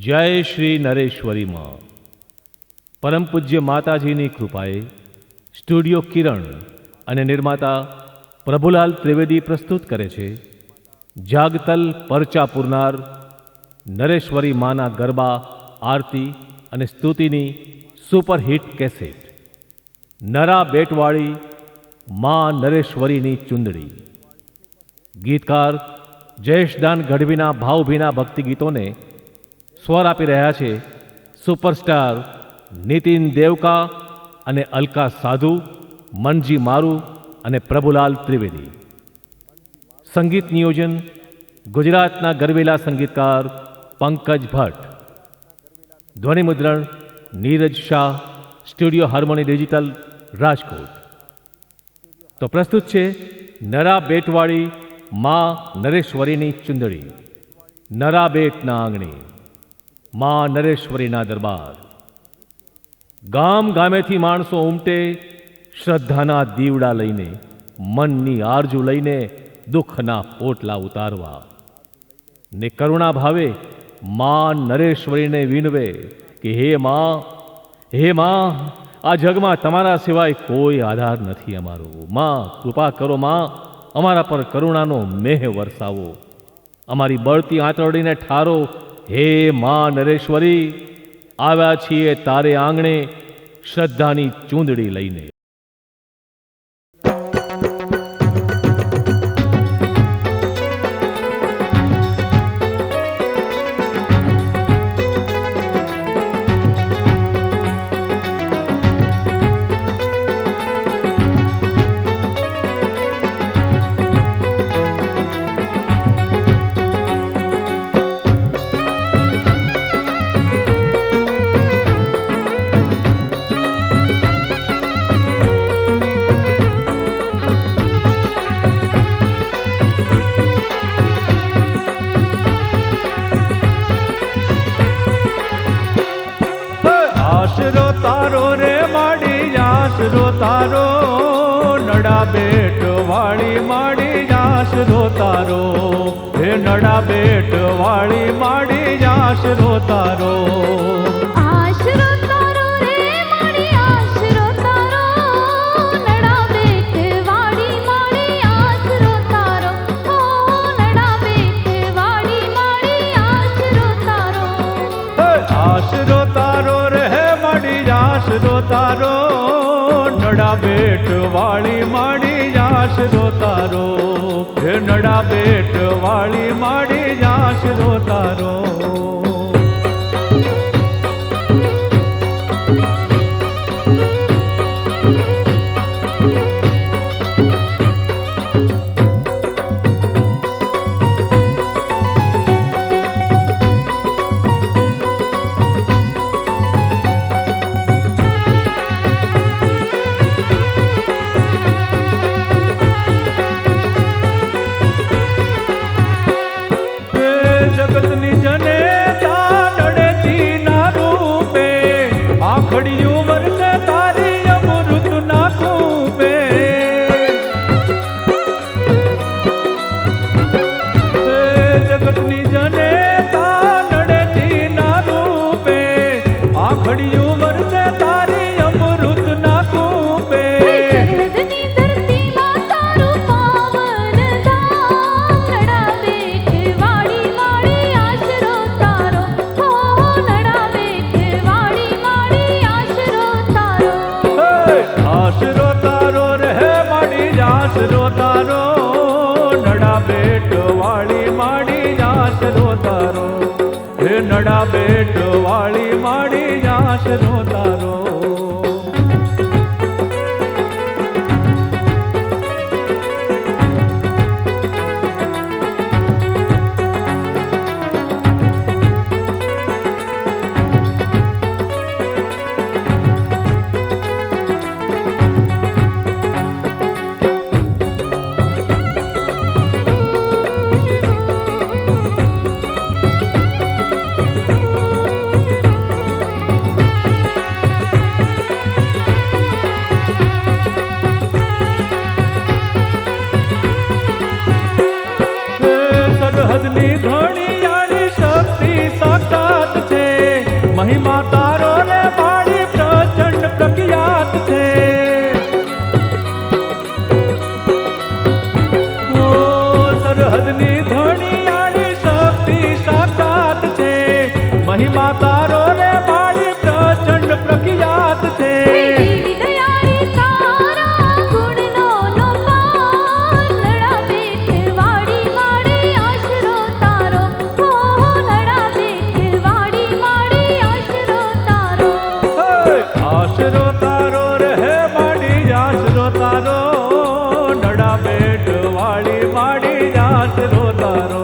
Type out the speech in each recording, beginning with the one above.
જય શ્રી નરેશ્વરી માં. પરમ પૂજ્ય માતાજીની કૃપાએ સ્ટુડિયો કિરણ અને નિર્માતા પ્રભુલાલ ત્રિવેદી પ્રસ્તુત કરે છે જાગતલ પરચા પૂરનાર નરેશ્વરી માના ગરબા, આરતી અને સ્તુતિની સુપરહિટ કેસેટ નરા બેટવાળી માં નરેશ્વરીની ચુંદડી. ગીતકાર જયેશદાન ગઢવીના ભાવભીના ભક્તિ ગીતોને સ્વર આપી રહ્યા છે સુપરસ્ટાર નીતિન દેવકા અને અલકા સાધુ, મનજી મારુ અને પ્રભુલાલ ત્રિવેદી. સંગીત નિયોજન ગુજરાતના ગરવેલા સંગીતકાર પંકજ ભટ્ટ. ધ્વનિ મુદ્રણ Neeraj Shah, studio harmony digital, Rajkot. તો પ્રસ્તુત છે નરા બેટવાળી માં નરેશ્વરીની ચુંદડી. નરા બેટના આંગણે માં નરેશ્વરીના દરબાર. ગામ ગામેથી માણસો ઉમટે શ્રદ્ધાના દીવડા લઈને, મનની આરજુ લઈને દુઃખના પોટલા ઉતારવા ને કરુણા ભાવે માં નરેશ્વરીને વિનવે કે હે માં, આ જગમાં તમારા સિવાય કોઈ આધાર નથી અમારો. માં કૃપા કરો, માં અમારા પર કરુણાનો મેહ વરસાવો, અમારી બળતી આંતરડીને ઠારો. હે માં નરેશ્વરી, આવ્યા છીએ તારે આંગણે શ્રદ્ધાની ચૂંદડી લઈને. આશરો તારો રે માડી, આશરો તારો નડા બેટ વાળી માડી, આશરો તારો હે નડા બેટ વાળી માડી, આશરો તારો. આશરો તારો રે માડી, આશરો તારો નડા બેટ વાળી માડી, આશરો તારો ઓ નડા બેટ વાળી માડી, આશરો તારો. આશરો તારો રે માડી, આશરો તારો નડા બેટ વાળી માડી, આશરો તારો હે નડા બેટ વાળી માડી, આશરો તારો. જગતની જનેતા નડેતી ના રૂપે, આખડિયું વર્ષે તારી અમૃત ના કૂપે. જગતની જનેતા નડેતી ના રૂપે, આખડિયું વર્ષે તારી અમૃત ના કૂપે. જગતની ધરતીમાં તારું પાવન ધામ, નડા બેટ વાળી માડી, આશરો તારો ઓ નડા બેટ વાળી માડી, આશરો તારો. આશરો તારો રે માડી, આશરો તારો નડા બેટ વાળી માડી, આશરો તારો હે નડા બેટ વાળી માડી, આશરો તારો. મહિમા તારો રે મારી પ્રચંડ પ્રખ્યાત છે. દેવી દયાળી તારા ગુણનો નો પાર. નડા બેઠ વાડી માડી આશરો તારો. હો નડા બેઠ વાડી માડી આશરો તારો. આશરો તારો રહે માડી આશરો તારો. નડા બેટ વાળી માડી આશરો તારો.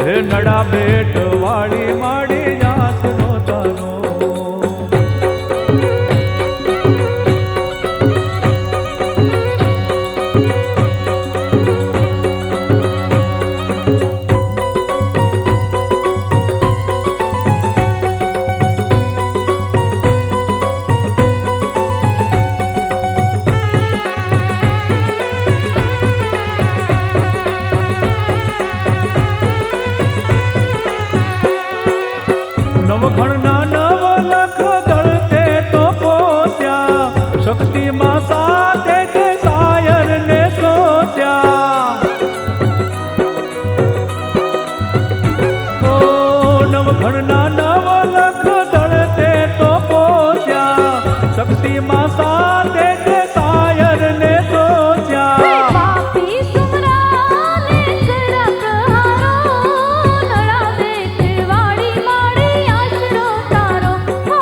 હે નડા બેટ વાળી માડી આશરો તારો. નવઘણના નવ લખ દળતે તો પોત્યા. શક્તિમાં સાથે તે સાયર ને સોચ્યા. ઓ નવઘણના નવ લખ દળતે તો પોત્યા. શક્તિમાં સાથે તે સાયર ને સોચ્યા. પાપી સુમરાને કરક હારો. નડા બેઠ વાડી માડી આશરો તારો. હો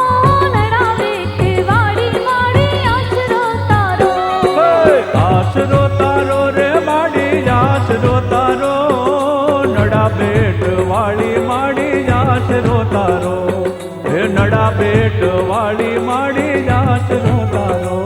નડા બેઠ વાડી માડી આશરો તારો. આશરો તારો રે માડી આશરો તારો. નડા બેટ વાળી માડી આશરો તારો. હે નડા બેટ વાળી માડી આશરો તારો.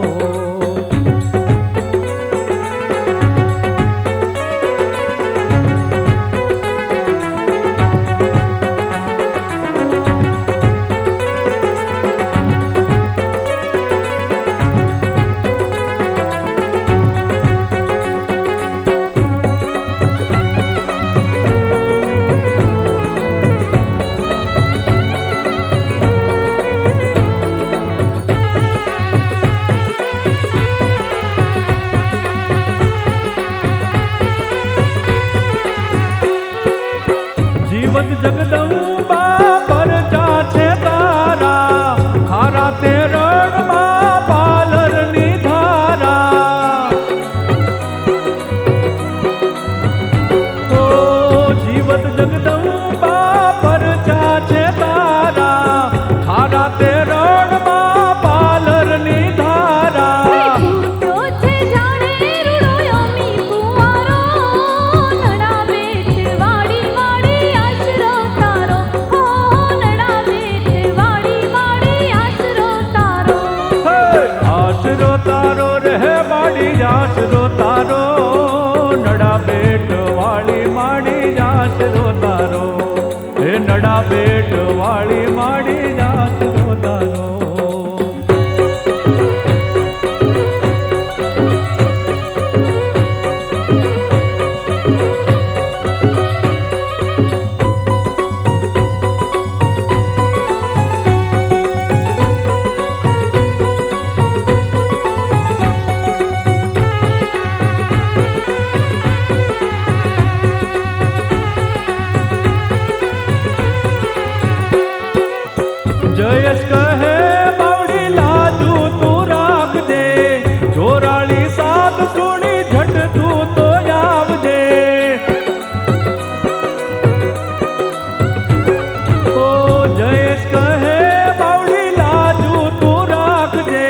જીવત જગદંબા પરચા છે તારા. ખારા તે રણમાં પાલરની ધારા. ઓ જીવત જગદંબા પરચા છે તારા. ખારા તે રણમાં પાલરની ધારા. છૂટો છે જાણે રૂડો યમી કુંવારો. નડા બેઠ વાડી માડી આશરો તારો. હો નડા બેઠ વાડી માડી આશરો તારો. આશરો તારો રહે માડી આશરો તારો. નડા બેટ વાળી માડી આશરો તારો. હે નડા બેટ વાળી માડી આશરો તારો. જયેશ કહે બાવડી લાજુ તું રાખજે. જોરાળી સાત સુણી ઝટ તું તો આવજે. ઓ જયેશ કહે બાવડી લાજુ તું રાખજે.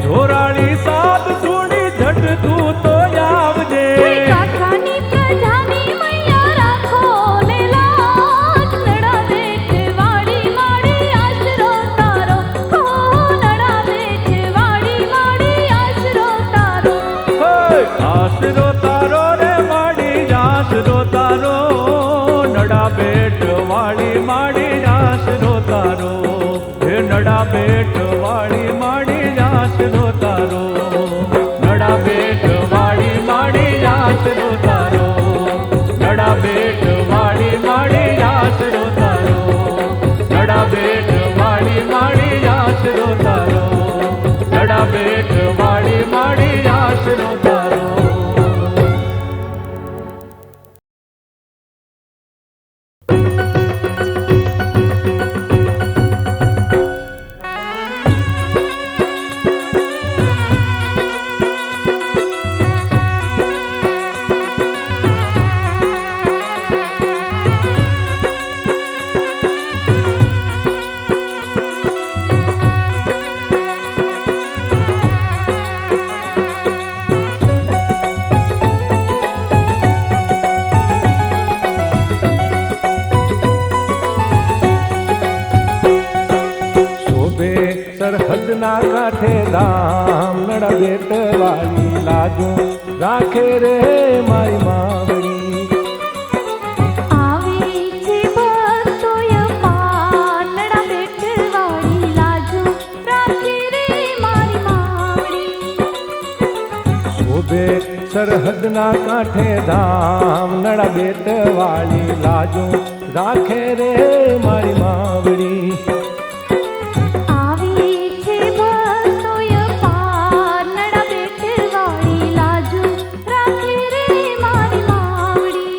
જોરાળી સાત સુણી ઝટ તું તો આવજે. કાકાની પ્રજાની મૈયા રાખો ને લાજ. નડા બેઠ વાડી માડી આશરો તારો. હો નડા બેઠ વાડી માડી આશરો તારો. આશરો તારો રે માડી આશરો તારો. નડા બેટ વાળી માડી આશરો તારો. હે નડા બેટ વાળી માડી આશરો તારો. નડા બેટ વાળી માડી આશરો તારો. નડા બેટ વાળી માડી આશરો તારો. નડા બેટ વાળી માડી આશરો તારો. નડા બેટ વાળી માડી આશરો તારો. સરહદના કાંઠે ધામ નડા બેટ વાળી લાજો રાખે રે મારી માવડી. આવે છે ભક્તોય પાનડા બેટવાળી લાજો રાખે રે મારી માવડી. શોભે સરહદના કાંઠે ધામ નડા બેટ વાળી લાજો રાખે રે મારી માવડી. આવે છે ભક્તોય પાનડા બેટવાળી લાજો રાખે રે મારી માવડી.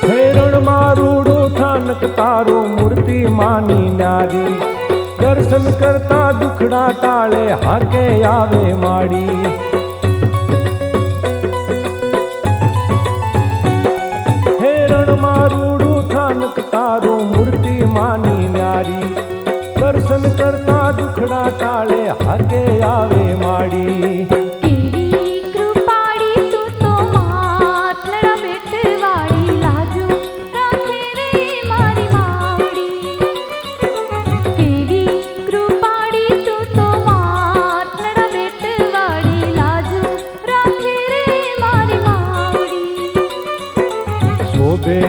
હેરણમાં રૂડો ઠાનક તારો મૂર્તિ માની નારી. દર્શન કરતા દુખડા ટાળે હાકે આવે માડી. હેરણમાં રૂડો ઠાનક તારો મૂર્તિ માની નારી. દર્શન કરતા દુખડા ટાળે હાકે આવે માડી. કેવી કૃપાળી તું તો માતનડા બેટવાળી લાજો રાખે રે મારી માવડી. કેવી કૃપાળી તું તો માતનડા બેટવાળી લાજો રાખે રે મારી માવડી. શોભે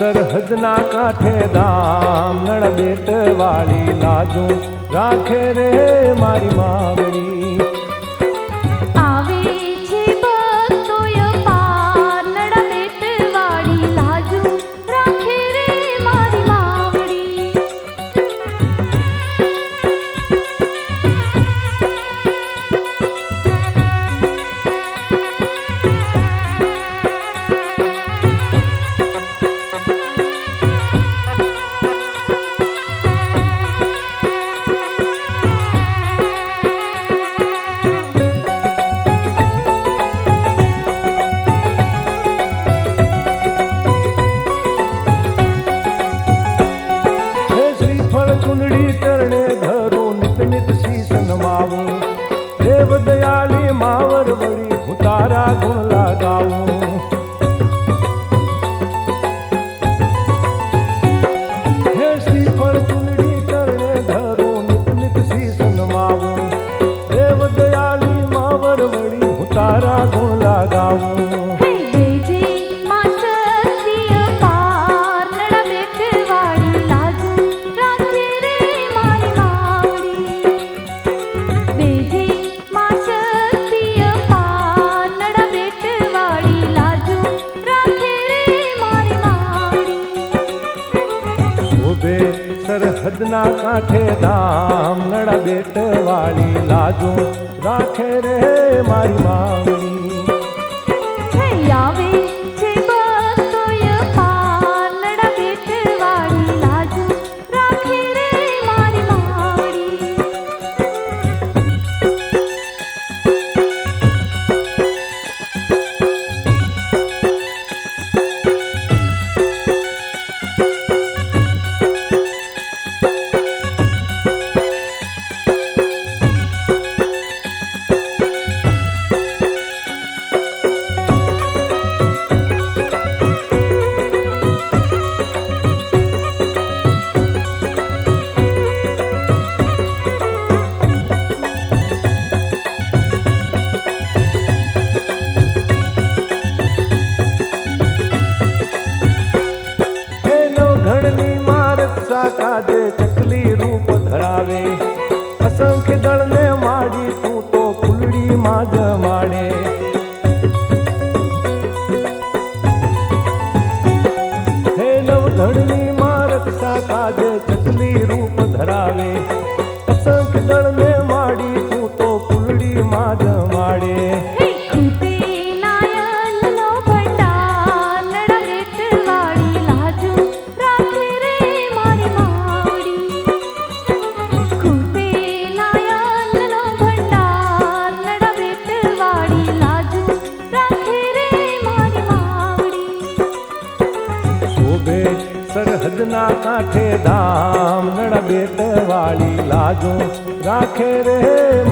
સરહદના કાંઠે ધામ નળ બેટ વાળી લાજો રાખે રે મારી માવડી. આવે છે ભક્તોય પાનડા બેટવાળી લાજો રાખે રે મારી માવડી. હે શ્રીફળ ચુંદડી ચરણે ધરું નિત નિત શીશ નમાવું. દેવ દયાળી માવર વળી હું તારા ગુણ લગાવું. હે શ્રીફળ ચુંદડી ચરણે ધરું નિત નિત શીશ નમાવું. દેવ દયાળી માવર વળી હું તારા ગુણ લગાવું. હે દેજે માં સતીય પાનડા બેટવાળી લાજો રાખે રે મારી માવડી. દેજે માં સતીય પાનડા બેટવાળી લાજો રાખે રે મારી માવડી. શોભે સરહદના કાંઠે ધામ નડા બેટ વાળી લાજો રાખે રે મારી માવડી. આવે છે ભક્તોય પાનડા બેટવાળી લાજો રાખે રે મારી માવડી. હદના કાંઠે ધામ નડા બેટ વાળી લાજો રાખે રે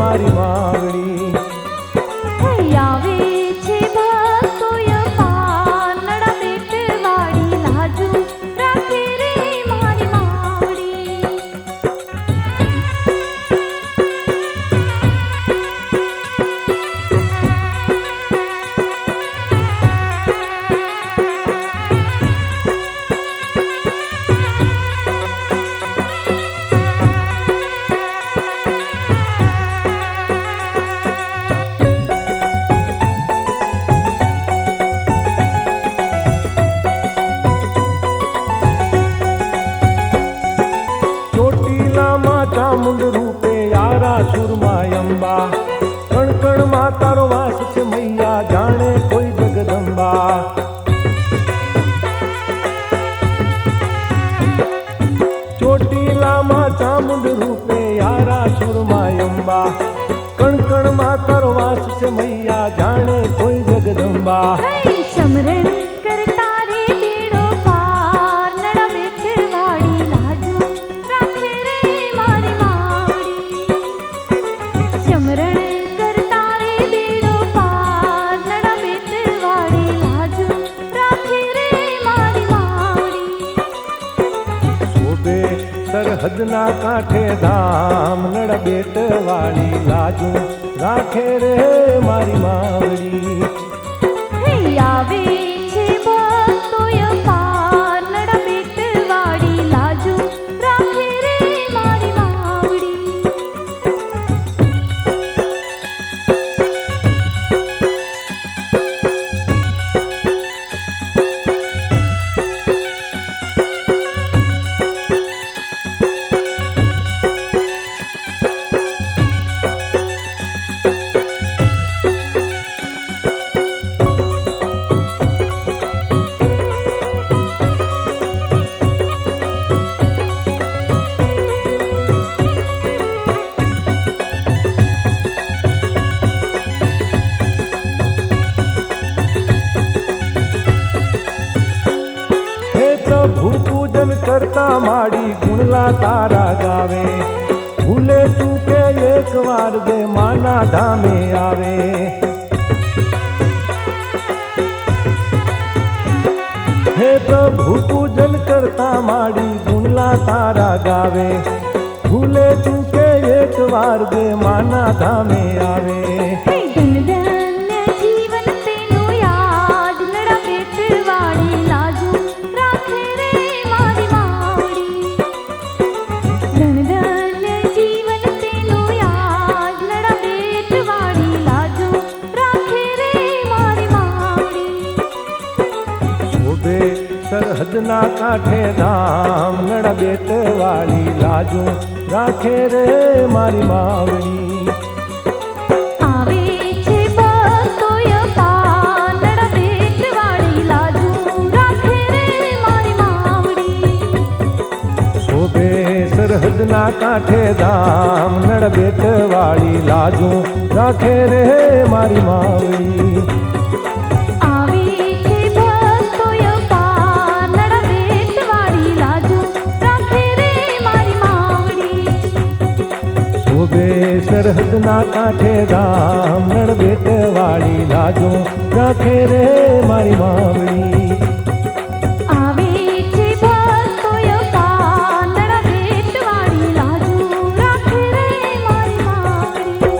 મારી માવડી. આવે છે ભક્તોય પાનડા બેટવાળી લાજુ રાખે રે મારી માવડી. ચોટીલામાં ચામુંડ રૂપે યારા સુરમાં અંબા, કણ કણમાં તારો વાસ છે મૈયા જાણે કોઈ જગદંબા. ચોટીલામાં ચામુંડ રૂપે યારા સુરમાં અંબા, કણ કણમાં તારો વાસ છે મૈયા જાણે કોઈ જગદંબા. સમરણ કરતા રે બેડો પાર નડા બેટવાળી લાજુ રાખે રે મારી માવડી. સમરણ કરતા રે બેડો પાર નડા બેટવાળી લાજુ રાખે રે મારી માવડી. શોભે સરહદના કાંઠે ધામ નડા બેટ વાળી લાજો રાખે રે મારી માવડી. આવે છે ભક્તોય પાનડા બેટવાળી લાજુ રાખે રે મારી માવડી. હે પ્રભુ પૂજન કરતા માડી ગુણલા તારા ગાવે, ભૂલે ચૂકે એક વાર દે માના ધામે આવે. હે પ્રભુ પૂજન કરતા માડી ગુણલા તારા ગાવે, ભૂલે ચૂકે એક વાર દે માના ધામે આવે. ધન્ય જીવન તેનું યાદ નડા બેટવાળી લાજુ રાખે રે મારી માવડી. ધન્ય જીવન તેનું યાદ નડા બેટવાળી લાજુ રાખે રે મારી માવડી. શોભે સરહદના કાંઠે ધામ નડા બેટ વાળી લાજો રાખે રે મારી માવડી. આવે છે ભક્તોય પાનડા બેટવાળી લાજુ રાખે રે મારી માવડી. શોભે સરહદના કાંઠે ધામ નડા બેટ વાળી લાજો રાખે રે મારી માવડી. આવે છે ભક્તોય પાનડા બેટવાળી લાજુ રાખે રે મારી માવડી. શોભે સરહદના કાંઠે ધામ નડા બેટ વાળી લાજો રાખે રે મારી માવડી. આવે છે ભક્તોય પાનડા બેટવાળી લાજુ રાખે રે મારી માવડી.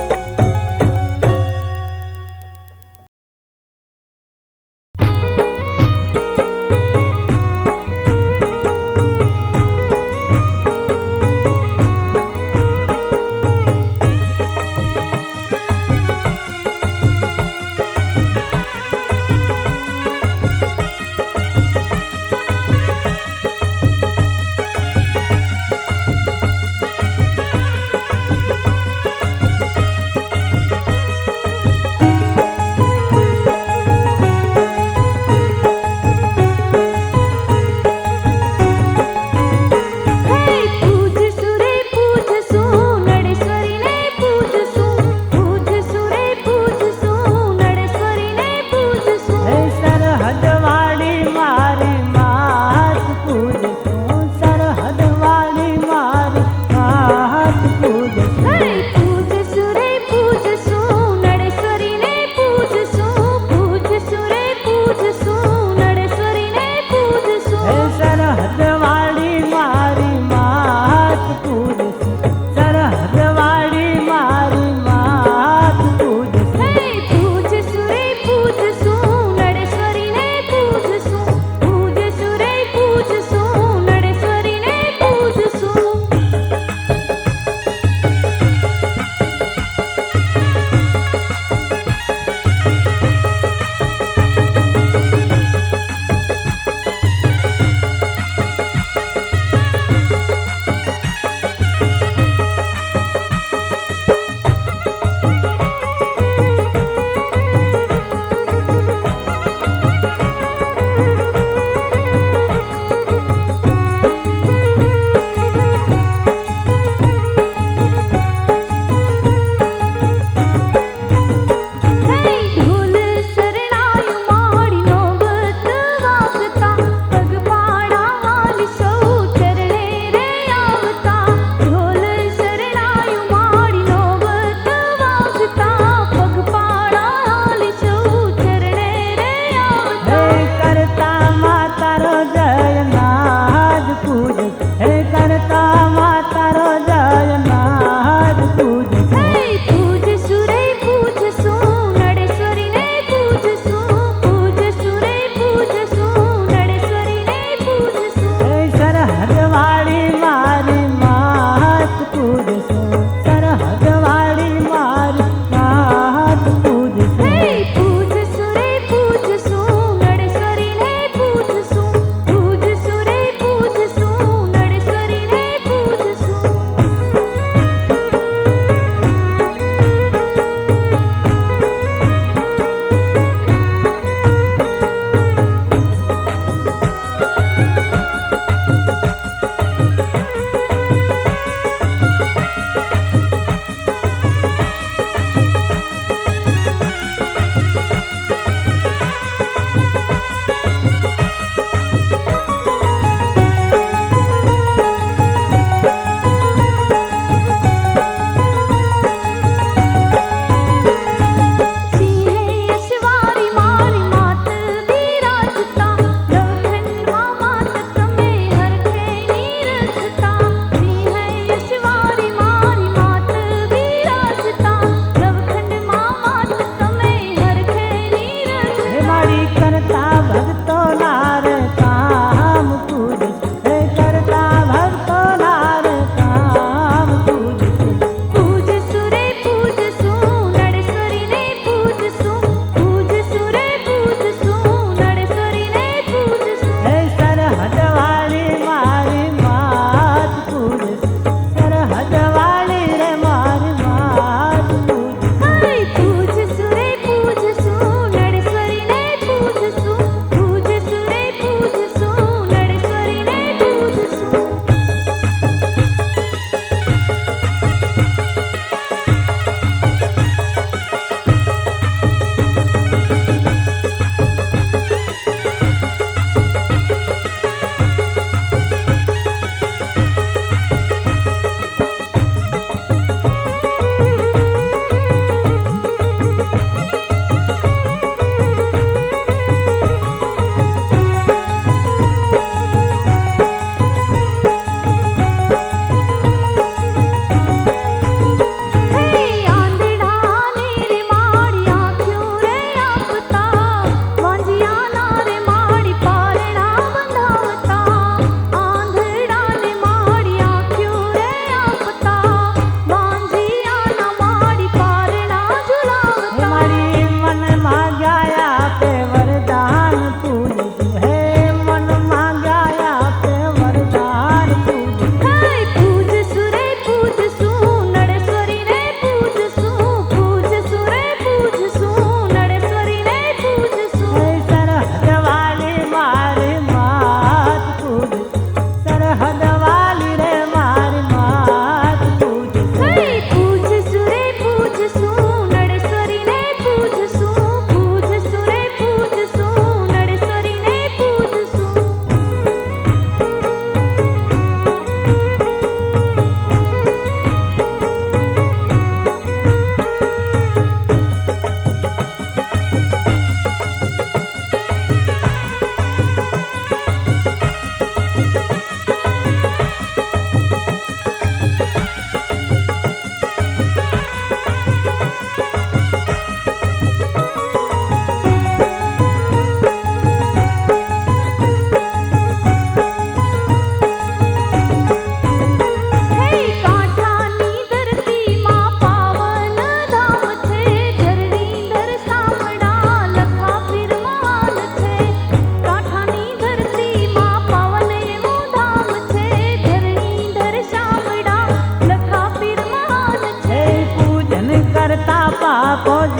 આપો